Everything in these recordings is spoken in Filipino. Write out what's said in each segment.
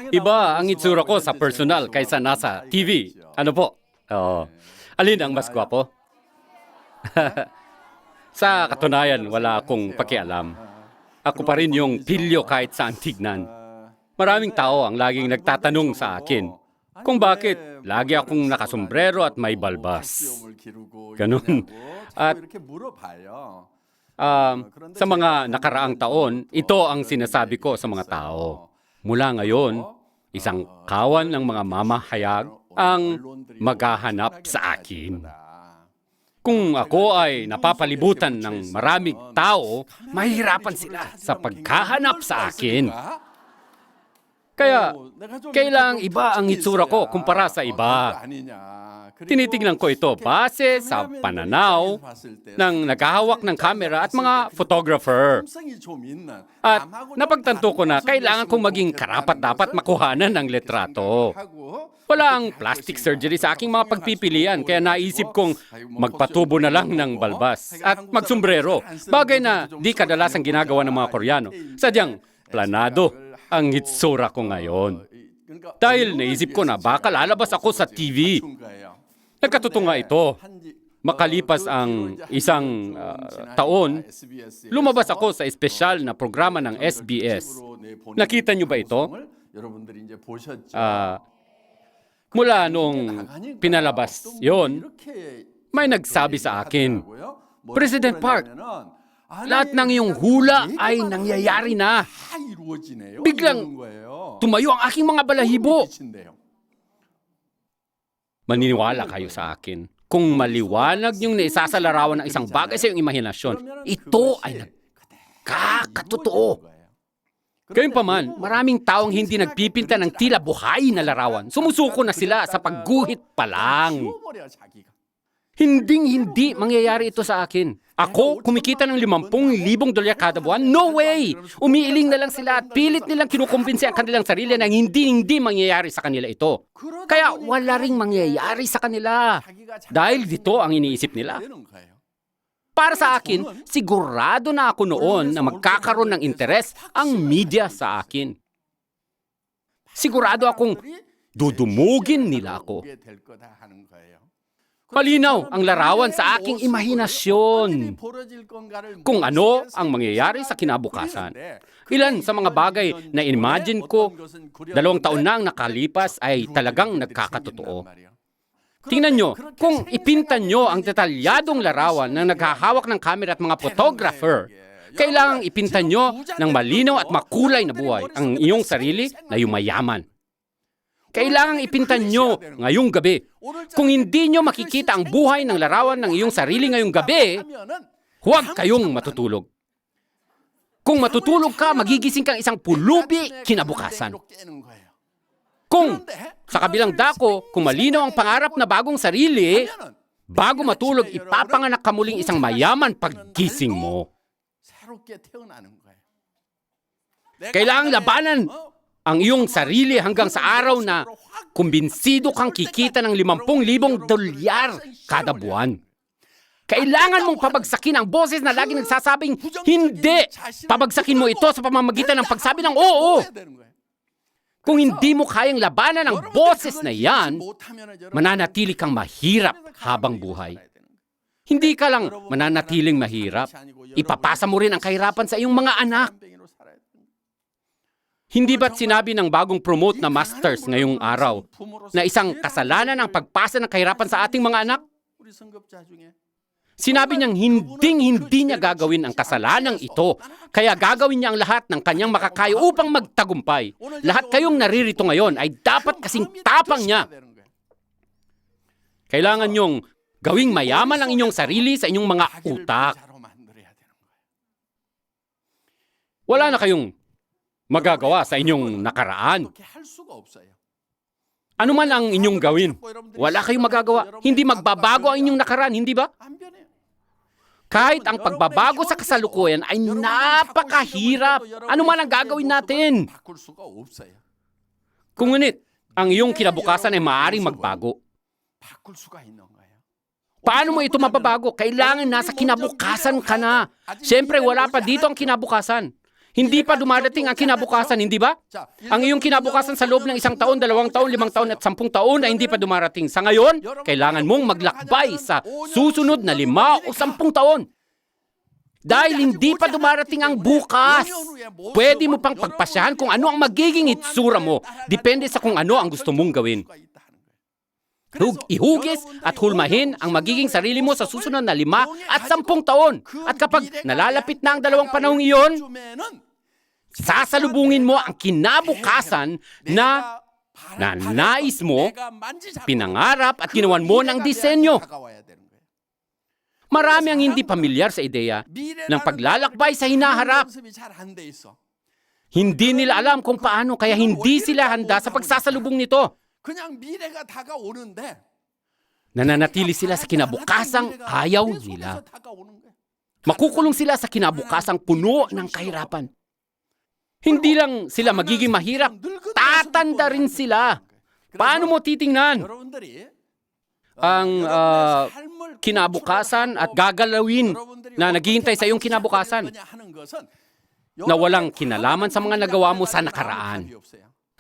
Iba ang itsura ko sa personal kaysa nasa TV. Ano po? Alin ang mas gwapo? Sa katunayan, wala akong pakialam. Ako pa rin yung pilyo kahit saan tignan. Maraming tao ang laging nagtatanong sa akin kung bakit lagi akong nakasombrero at may balbas. Ganun. At sa mga nakaraang taon, ito ang sinasabi ko sa mga tao. Mula ngayon, isang kawan ng mga mamahayag ang maghahanap sa akin. Kung ako ay napapalibutan ng maraming tao, mahihirapan sila sa paghahanap sa akin. Kaya, kailangang iba ang itsura ko kumpara sa iba. Tinitingnan ko ito base sa pananaw ng naghahawak ng camera at mga photographer. At napagtanto ko na kailangan kong maging karapat-dapat makuhanan ng litrato. Wala ang plastic surgery sa aking mga pagpipilian, kaya naisip kong magpatubo na lang ng balbas at magsombrero. Bagay na di kadalasang ginagawa ng mga Koreano. Sadyang planado ang itsura ko ngayon. Dahil naisip ko na baka lalabas ako sa TV. Nagkatotoo nga ito. Makalipas ang isang taon, lumabas ako sa espesyal na programa ng SBS. Nakita niyo ba ito? Mula nung pinalabas yon, may nagsabi sa akin, President Park, lahat ng iyong hula ay nangyayari na. Biglang tumayo ang aking mga balahibo. Maniniwala kayo sa akin. Kung maliwanag yung naisasalarawan ng isang bagay sa iyong imahinasyon, ito ay nagkakatotoo. Gayunpaman, maraming taong hindi nagpipinta ng tila buhay na larawan. Sumusuko na sila sa pagguhit pa lang. Hinding-hindi mangyayari ito sa akin. Ako, kumikita ng $50,000 kada buwan? No way! Umiiling na lang sila at pilit nilang kinukumbinsi ang kanilang sarili na hindi mangyayari sa kanila ito. Kaya wala ring mangyayari sa kanila. Dahil dito ang iniisip nila. Para sa akin, sigurado na ako noon na magkakaroon ng interes ang media sa akin. Sigurado akong dudumugin nila ako. Malinaw ang larawan sa aking imahinasyon kung ano ang mangyayari sa kinabukasan. Ilan sa mga bagay na imagine ko 2 taon na ang nakalipas ay talagang nagkakatotoo. Tingnan nyo, kung ipintan nyo ang detalyadong larawan ng naghahawak ng camera at mga photographer, kailangang ipintan nyo ng malinaw at makulay na buhay ang iyong sarili na yumayaman. Kailangang ipintan nyo ngayong gabi. Kung hindi nyo makikita ang buhay ng larawan ng iyong sarili ngayong gabi, huwag kayong matutulog. Kung matutulog ka, magigising kang isang pulubi kinabukasan. Kung sa kabilang dako, kung malinaw ang pangarap na bagong sarili, bago matulog, ipapanganak ka muling isang mayaman paggising mo. Kailangang labanan ang iyong sarili hanggang sa araw na kumbinsido kang kikita ng $50,000 kada buwan. Kailangan mong pabagsakin ang boses na lagi nagsasabing, hindi! Pabagsakin mo ito sa pamamagitan ng pagsabi ng oo! Kung hindi mo kayang labanan ang boses na yan, mananatili kang mahirap habang buhay. Hindi ka lang mananatiling mahirap, ipapasa mo rin ang kahirapan sa iyong mga anak. Hindi ba't sinabi ng bagong promote na masters ngayong araw na isang kasalanan ang pagpasa ng kahirapan sa ating mga anak? Sinabi niyang hindi niya gagawin ang kasalanang ito, kaya gagawin niya ang lahat ng kanyang makakaya upang magtagumpay. Lahat kayong naririto ngayon ay dapat kasing tapang niya. Kailangan niyong gawing mayaman ang inyong sarili sa inyong mga utak. Wala na kayong magagawa sa inyong nakaraan. Ano man ang inyong gawin, wala kayong magagawa. Hindi magbabago ang inyong nakaraan, hindi ba? Kahit ang pagbabago sa kasalukuyan ay napakahirap. Ano man ang gagawin natin? Kung ngunit, ang iyong kinabukasan ay maaaring magbago. Paano mo ito mababago? Kailangan nasa kinabukasan ka na. Siyempre, wala pa dito ang kinabukasan. Hindi pa dumadating ang kinabukasan, hindi ba? Ang iyong kinabukasan sa loob ng 1 taon, 2 taon, 5 taon at 10 taon ay hindi pa dumarating. Sa ngayon, kailangan mong maglakbay sa susunod na 5 o 10 taon. Dahil hindi pa dumarating ang bukas. Pwede mo pang pagpasyahan kung ano ang magiging itsura mo. Depende sa kung ano ang gusto mong gawin. Ihugis at hulmahin ang magiging sarili mo sa susunod na 5 at 10 taon. At kapag nalalapit na ang 2 panahong iyon, sasalubungin mo ang kinabukasan na nais mo, pinangarap at ginawan mo ng disenyo. Marami ang hindi pamilyar sa ideya ng paglalakbay sa hinaharap. Hindi nila alam kung paano, kaya hindi sila handa sa pagsasalubong nito. Nananatili sila sa kinabukasang ayaw nila. Makukulong sila sa kinabukasang puno ng kahirapan. Hindi lang sila magiging mahirap, tatanda rin sila. Paano mo titingnan ang kinabukasan at gagalawin na naghihintay sa iyong kinabukasan na walang kinalaman sa mga nagawa mo sa nakaraan?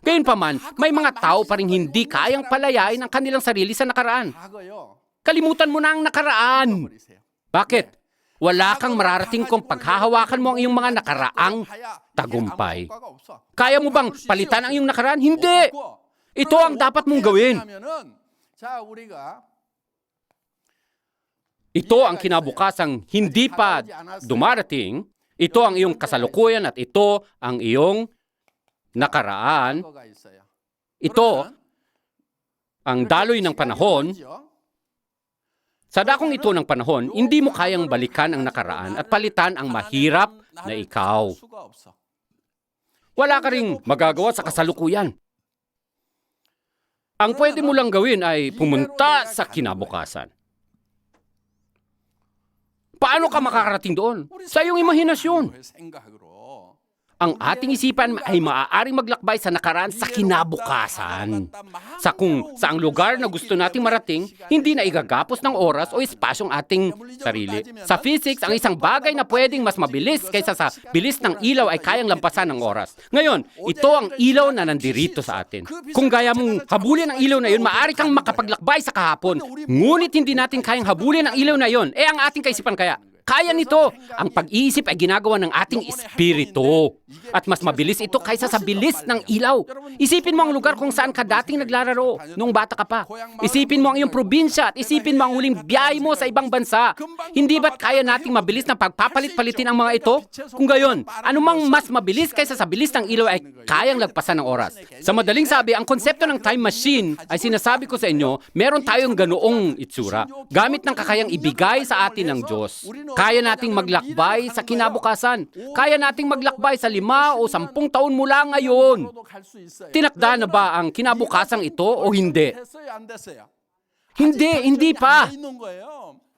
Gayunpaman, may mga tao pa rin hindi kayang palayain ang kanilang sarili sa nakaraan. Kalimutan mo na ang nakaraan. Bakit? Wala kang mararating kung paghahawakan mo ang iyong mga nakaraang tagumpay. Kaya mo bang palitan ang iyong nakaraan? Hindi! Ito ang dapat mong gawin. Ito ang kinabukasang hindi pa dumarating. Ito ang iyong kasalukuyan at ito ang iyong nakaraan. Ito ang daloy ng panahon. Sa dakong ito ng panahon, hindi mo kayang balikan ang nakaraan at palitan ang mahirap na ikaw. Wala ka ring magagawa sa kasalukuyan. Ang pwede mo lang gawin ay pumunta sa kinabukasan. Paano ka makakarating doon? Sa iyong imahinasyon. Ang ating isipan ay maaaring maglakbay sa nakaraan sa kinabukasan. Sa kung saang lugar na gusto nating marating, hindi na igagapos ng oras o espasyong ating sarili. Sa physics, ang isang bagay na pwedeng mas mabilis kaysa sa bilis ng ilaw ay kayang lampasan ng oras. Ngayon, ito ang ilaw na nandirito sa atin. Kung gaya mong habulin ang ilaw na yun, maaari kang makapaglakbay sa kahapon. Ngunit hindi natin kayang habulin ang ilaw na yun. Ang ating kaisipan kaya. Kaya nito. Ang pag-iisip ay ginagawa ng ating espiritu. At mas mabilis ito kaysa sa bilis ng ilaw. Isipin mo ang lugar kung saan ka dating naglalaro nung bata ka pa. Isipin mo ang iyong probinsya at isipin mo ang huling biyahe mo sa ibang bansa. Hindi ba't kaya nating mabilis na pagpapalit-palitin ang mga ito? Kung gayon, anumang mas mabilis kaysa sa bilis ng ilaw ay kayang lagpasan ng oras. Sa madaling sabi, ang konsepto ng time machine ay sinasabi ko sa inyo, meron tayong ganoong itsura. Gamit ng kakayang ibigay sa atin ng Diyos. Kaya nating maglakbay sa kinabukasan. Kaya nating maglakbay sa 5 o 10 taon mula ngayon. Tinakda na ba ang kinabukasang ito o hindi? Hindi pa.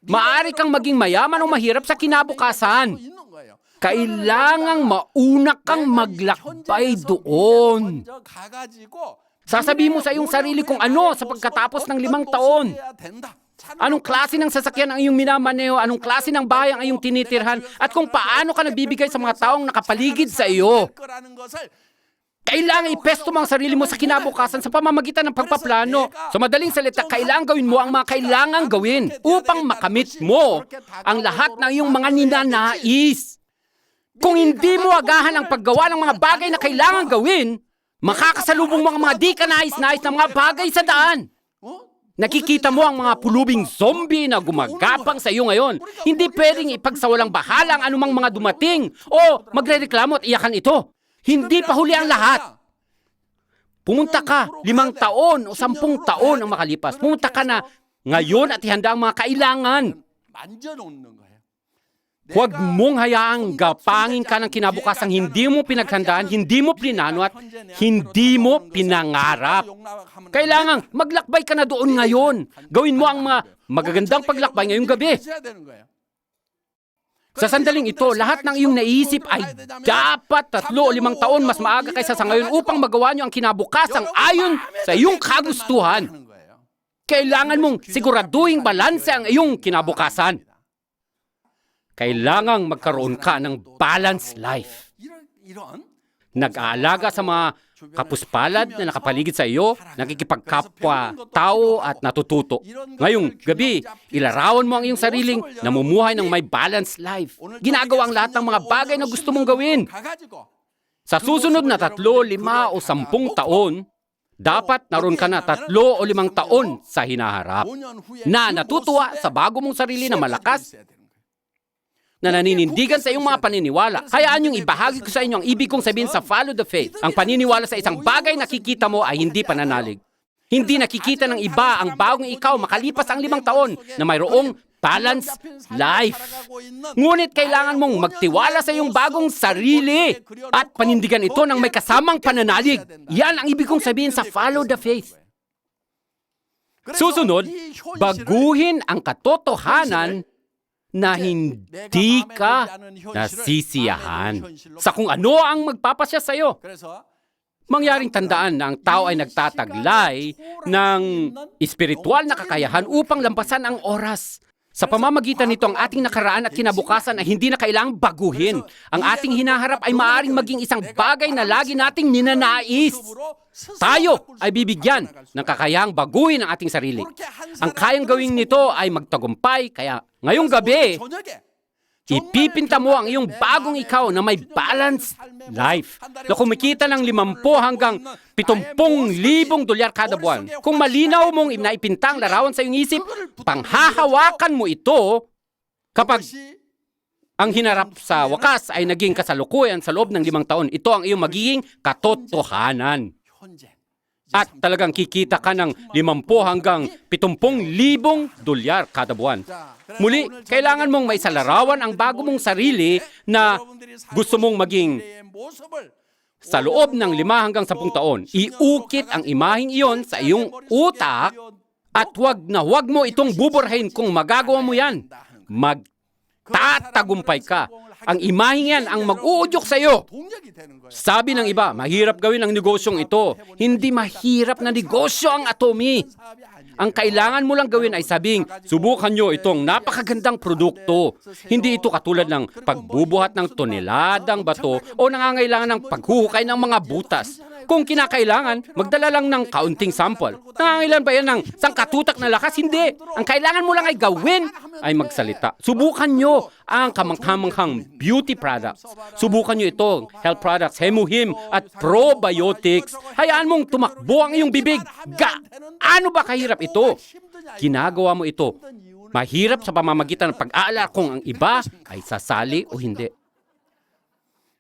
Maaari kang maging mayaman o mahirap sa kinabukasan. Kailangang mauna kang maglakbay doon. Sasabihin mo sa iyong sarili kung ano sa pagkatapos ng 5 taon. Anong klase ng sasakyan ang iyong minamaneho? Anong klase ng bahay ang iyong tinitirhan? At kung paano ka nagbibigay sa mga taong nakapaligid sa iyo? Kailangan ipesto mo ang sarili mo sa kinabukasan sa pamamagitan ng pagpaplano. Sa madaling salita, kailangan gawin mo ang mga kailangang gawin upang makamit mo ang lahat ng iyong mga ninanais. Kung hindi mo agahan ang paggawa ng mga bagay na kailangan gawin, makakasalubong mo ang mga di ka nais-nais na mga bagay sa daan. Nakikita mo ang mga pulubing zombie na gumagapang sa iyo ngayon. Hindi pwedeng ipagsawalang bahala ang anumang mga dumating o magrereklamo at iyakan ito. Hindi pa huli ang lahat. Pumunta ka 5 taon o 10 taon ang makalipas. Pumunta ka na ngayon at ihanda ang mga kailangan. Huwag mong hayaang gapangin ka ng kinabukasang hindi mo pinaghandaan, hindi mo plinano at hindi mo pinangarap. Kailangang maglakbay ka na doon ngayon. Gawin mo ang mga magagandang paglakbay ngayong gabi. Sa sandaling ito, lahat ng iyong naisip ay dapat 3 o 5 taon mas maaga kaysa sa ngayon upang magawa niyo ang kinabukasang ayon sa iyong kagustuhan. Kailangan mong siguraduhing balanse ang iyong kinabukasan. Kailangang magkaroon ka ng balanced life. Nag-aalaga sa mga kapuspalad na nakapaligid sa iyo, nakikipagkapwa tao at natututo. Ngayong gabi, ilarawan mo ang iyong sariling namumuhay ng may balanced life. Ginagawa ang lahat ng mga bagay na gusto mong gawin. Sa susunod na 3, 5 o 10 taon, dapat naroon ka na 3 o 5 taon sa hinaharap na natutuwa sa bago mong sarili na malakas, na naninindigan sa iyong mga paniniwala. Hayaan niyong ibahagi ko sa inyo ang ibig kong sabihin sa follow the faith. Ang paniniwala sa isang bagay na nakikita mo ay hindi pananalig. Hindi nakikita ng iba ang bagong ikaw makalipas ang 5 taon na mayroong balanced life. Ngunit kailangan mong magtiwala sa iyong bagong sarili at panindigan ito ng may kasamang pananalig. Yan ang ibig kong sabihin sa follow the faith. Susunod, baguhin ang katotohanan na hindi ka nasisiyahan sa kung ano ang magpapasya sa iyo. Mangyaring tandaan na ang tao ay nagtataglay ng espiritual na kakayahan upang lampasan ang oras. Sa pamamagitan nito, ang ating nakaraan at kinabukasan ay hindi na kailangang baguhin. Ang ating hinaharap ay maaaring maging isang bagay na lagi nating ninanais. Tayo ay bibigyan ng kakayahang baguhin ang ating sarili. Ang kayang gawin nito ay magtagumpay, kaya ngayong gabi, ipipinta mo ang iyong bagong ikaw na may balanced life na kumikita ng 50 hanggang 70,000 dolyar kada buwan. Kung malinaw mong naipinta ang larawan sa iyong isip, panghahawakan mo ito kapag ang hinarap sa wakas ay naging kasalukuyan sa loob ng 5 taon. Ito ang iyong magiging katotohanan. At talagang kikita ka ng 50 hanggang 70,000 dolyar kada buwan. Muli, kailangan mong maisalarawan ang bago mong sarili na gusto mong maging sa loob ng 5 hanggang 10 taon. Iukit ang imaheng iyon sa iyong utak at huwag mo itong buburahin kung magagawa mo yan. Magtatagumpay ka. Ang imaheng yan ang mag-uudyok sa iyo. Sabi ng iba, mahirap gawin ang negosyong ito. Hindi mahirap na negosyo ang Atomy. Ang kailangan mo lang gawin ay sabing, subukan nyo itong napakagandang produkto. Hindi ito katulad ng pagbubuhat ng toneladang bato o nangangailangan ng paghuhukay ng mga butas. Kung kinakailangan, magdala lang ng kaunting sample. Nangangailangan ba yan ng sangkatutak na lakas? Hindi. Ang kailangan mo lang ay gawin ay magsalita. Subukan nyo ang kamanghamanghang beauty products. Subukan nyo itong health products, hemuhim at probiotics. Hayaan mong tumakbo ang iyong bibig. Ano ba kahirap ito? Ginagawa mo ito. Mahirap sa pamamagitan ng pag-aalala kung ang iba ay sasali o hindi.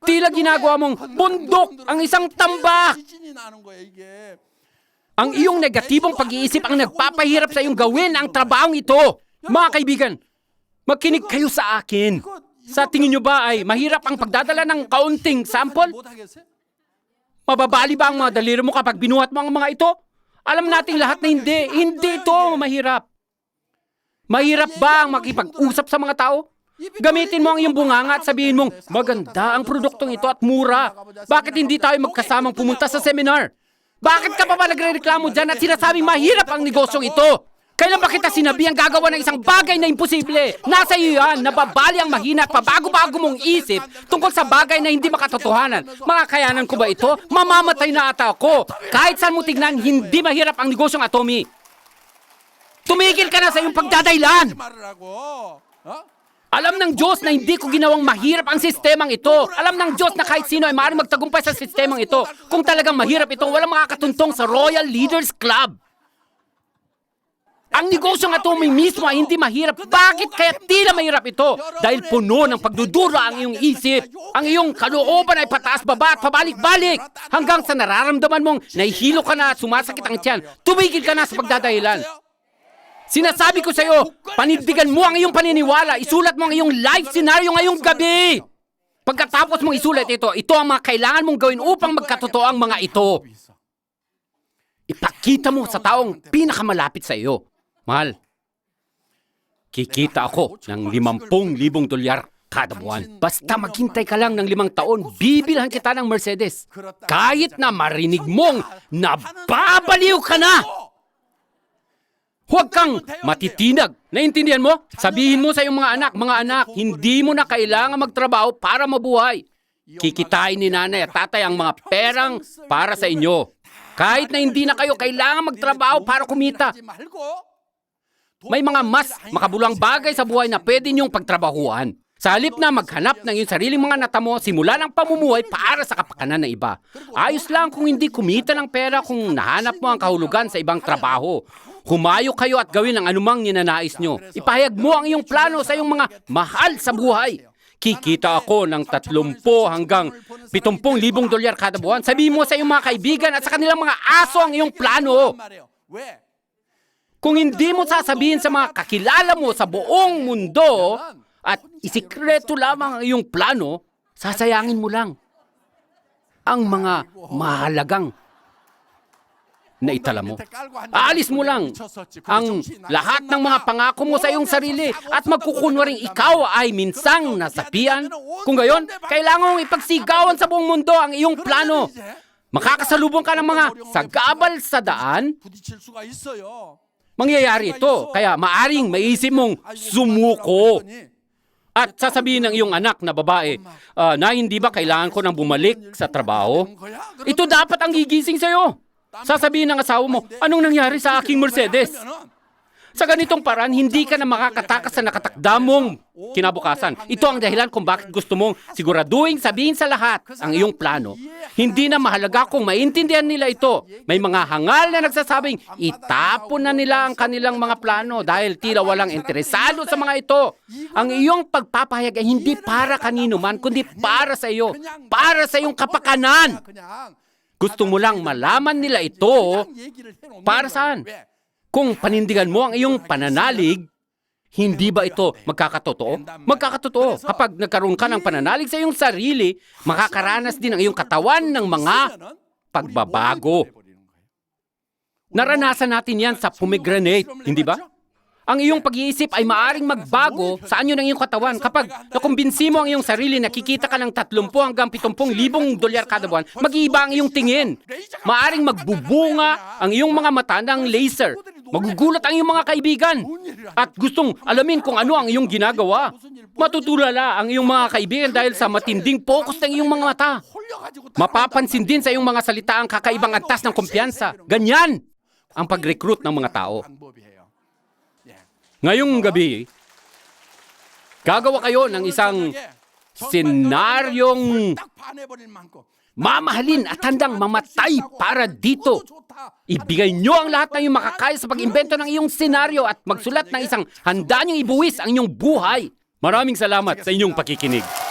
Tila ginagawa mong bundok ang isang tambak. Ang iyong negatibong pag-iisip ang nagpapahirap sa iyong gawin ang trabahong ito. Mga kaibigan, makinig kayo sa akin. Sa tingin nyo ba ay mahirap ang pagdadala ng kaunting sample? Mababali ba ang mga daliri mo kapag binuhat mo ang mga ito? Alam nating lahat na hindi. Hindi ito mahirap. Mahirap ba ang makipag-usap sa mga tao? Gamitin mo ang iyong bunganga at sabihin mong, maganda ang produktong ito at mura. Bakit hindi tayo magkasamang pumunta sa seminar? Bakit ka pa ba nagre-reklamo dyan at sinasabing mahirap ang negosyong ito? Kailan ba kita sinabi ang gagawa ng isang bagay na imposible? Nasa iyo yan, nababali ang mahina at pabago-bago mong isip tungkol sa bagay na hindi makatotohanan. Makakayanan ko ba ito? Mamamatay na ata ako. Kahit saan mo tignan, hindi mahirap ang negosyong Atomy. Tumigil ka na sa iyong pagdadailan. Alam ng Diyos na hindi ko ginawang mahirap ang sistemang ito. Alam ng Diyos na kahit sino ay maaaring magtagumpay sa sistemang ito. Kung talagang mahirap itong walang makakatuntong sa Royal Leaders Club. Ang negosyong Atomy mismo ay hindi mahirap. Bakit kaya tila mahirap ito? Dahil puno ng pagdudura ang iyong isip. Ang iyong kalooban ay pataas-baba at pabalik-balik. Hanggang sa nararamdaman mong nahihilo ka na at sumasakit ang tiyan. Tumigil ka na sa pagdadahilan. Sinasabi ko sa iyo, panindigan mo ang iyong paniniwala. Isulat mo ang iyong life scenario ngayong gabi. Pagkatapos mong isulat ito ang mga kailangan mong gawin upang magkatotoo ang mga ito. Ipakita mo sa taong pinakamalapit sa iyo. Mahal, kikita ako ng 50,000 dolyar kada buwan. Basta maghintay ka lang ng 5 taon, bibilhan kita ng Mercedes. Kahit na marinig mong nababaliw ka na. Huwag kang matitinag. Naintindihan mo? Sabihin mo sa iyong mga anak, hindi mo na kailangan magtrabaho para mabuhay. Kikitain ni nanay at tatay ang mga perang para sa inyo. Kahit na hindi na kayo kailangan magtrabaho para kumita. May mga mas makabulang bagay sa buhay na pwede niyong pagtrabahuan. Sa halip na maghanap ng iyong sariling mga natamo, simula ng pamumuhay para sa kapakanan ng iba. Ayos lang kung hindi kumita ng pera kung nahanap mo ang kahulugan sa ibang trabaho. Humayo kayo at gawin ang anumang ninanais nyo. Ipahayag mo ang iyong plano sa iyong mga mahal sa buhay. Kikita ako ng 30 hanggang 70,000 dolyar kada buwan. Sabihin mo sa iyong mga kaibigan at sa kanilang mga aso ang iyong plano. Kung hindi mo sasabihin sa mga kakilala mo sa buong mundo at isikreto lamang ang iyong plano, sasayangin mo lang ang mga mahalagang na itala mo. Aalis mo lang ang lahat ng mga pangako mo sa iyong sarili at magkukunwaring ikaw ay minsang nasapian. Kung gayon, kailangan mong ipagsigawan sa buong mundo ang iyong plano. Makakasalubong ka ng mga sagabal sa daan. Mangyayari ito, kaya maaring maisip mong sumuko. At sasabihin ng iyong anak na babae, na hindi ba kailangan ko nang bumalik sa trabaho? Ito dapat ang gigising sa'yo. Sasabihin ng asawa mo, anong nangyari sa aking Mercedes? Sa ganitong paraan, hindi ka na makakatakas sa nakatakda mong kinabukasan. Ito ang dahilan kung bakit gusto mong siguraduhin sabihin sa lahat ang iyong plano. Hindi na mahalaga kung maintindihan nila ito. May mga hangal na nagsasabing itapon na nila ang kanilang mga plano dahil tila walang interesado sa mga ito. Ang iyong pagpapahayag ay hindi para kanino man, kundi para sa iyo. Para sa iyong kapakanan. Gusto mo lang malaman nila ito para saan? Kung panindigan mo ang iyong pananalig, hindi ba ito magkakatotoo? Magkakatotoo. Kapag nagkaroon ka ng pananalig sa iyong sarili, makakaranas din ang iyong katawan ng mga pagbabago. Naranasan natin yan sa pomegranate, hindi ba? Ang iyong pag-iisip ay maaring magbago sa anyo ng iyong katawan. Kapag nakumbinsi mo ang iyong sarili, nakikita ka ng 30 hanggang 70,000 dolyar kada buwan, mag-iiba ang iyong tingin. Maaring magbubunga ang iyong mga mata ng laser. Magugulat ang iyong mga kaibigan. At gustong alamin kung ano ang iyong ginagawa. Matutulala ang iyong mga kaibigan dahil sa matinding focus ng iyong mga mata. Mapapansin din sa iyong mga salita ang kakaibang antas ng kumpiyansa. Ganyan ang pag-recruit ng mga tao. Ngayong gabi, gagawa kayo ng isang senaryong mamahalin at handang mamatay para dito. Ibigay nyo ang lahat ng iyong makakaya sa pag-imbento ng iyong senaryo at magsulat ng isang handa niyong ibuwis ang inyong buhay. Maraming salamat sa inyong pakikinig.